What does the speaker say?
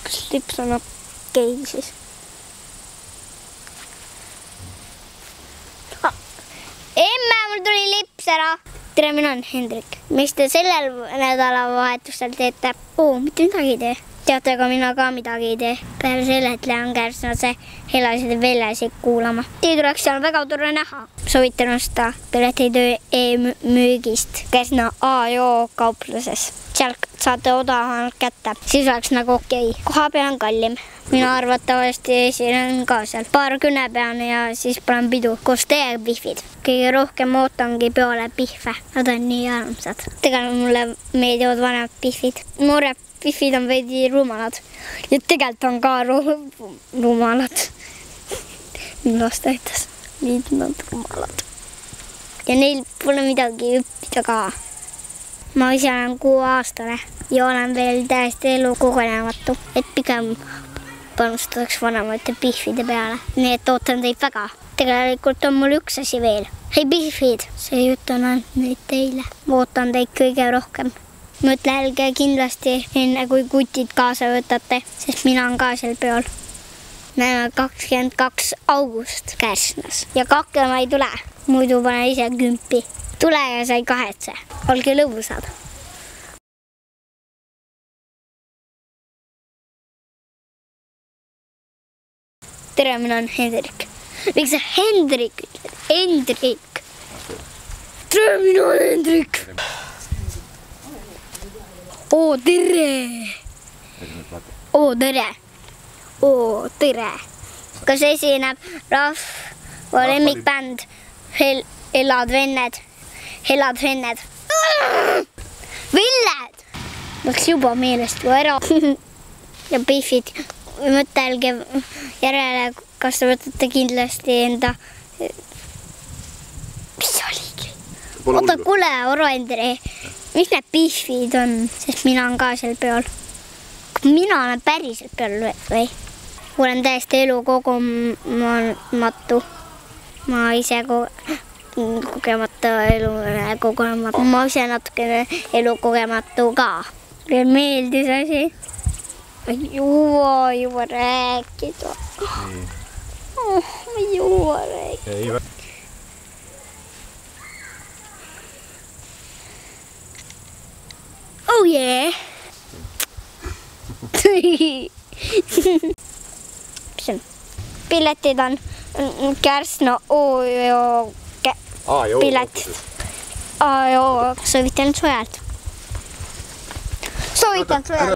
kas lips on okei siis? Emme, mul tuli lips ära. Tere, mina olen Hendrik. Mis te sellel nädalavahetusel teete? Mitte midagi ei tee. Teate, aga mina ka midagi ei tee. Peale selle, et lähen Kärsnasse helasid ja veljasid kuulama. Teid oleks seal väga tore näha. Soovitan osta piletitöö e-müügist Kärsna A-joo kaupluses. Seal saate odavamalt kätte. Siis oleks nagu okei. Koha peal on kallim. Mina arvatavasti esinen ka seal. Paar künepeane ja siis panen pidu. Koos teiega pihvid. Kõige rohkem ootangi peole pihve. Nad on nii armsad. Tegelikult mulle meeldivad vanemad pihvid. Noored pihvid on veidi rumalad. Ja tegelikult on ka rumalad. Minu laste aitas. Nii nad rumalad. Ja neil pole midagi õppida ka. Ma ise olen 6-aastane ja olen veel täiesti elu kogenematu, et pigem panustaks vanemate pihvide peale. Nii et ootan teid väga. Tegelikult on mul üks asi veel. Hei pihvid, see jutt on ainult nüüd teile. Ootan teid kõige rohkem. Mõtlelge kindlasti enne kui kutid kaasa võtate, sest mina olen ka seal peol. Näeme 22. august Kärsnas ja kaklema ei tule, muidu pane ise kümpi. Tule ja sa ei kahetse. Olge lõbusad. Tere, mina olen Hendrik. Miks sa Hendrik ütled? Hendrik. Tere, mina olen Hendrik. Oo, tere. Oo, tere. Oo, tere. Kas esineb rahva lemmikbänd Helad venned? Helad venned. Villed! Läks juba meelest ju ära. Ja pihvid, mõtelge järele, kas te võtate kindlasti enda... Mis oligi? Oota, kuule, Orvendri, mis need pihvid on? Sest mina olen ka seal peol. Mina olen päriselt peal või? Olen täiesti elu kogematu. Ma ise kogemata elu kogemata. Ma ise natukene elu kogematu ka. Teile meeldis asi? Ma ei jõua rääkida. Ma ei jõua rääkida. Oh yeah! Piletid on Kärsna A-joo piletid. A-joo, soovitan sojalt. Soovitan sojalt.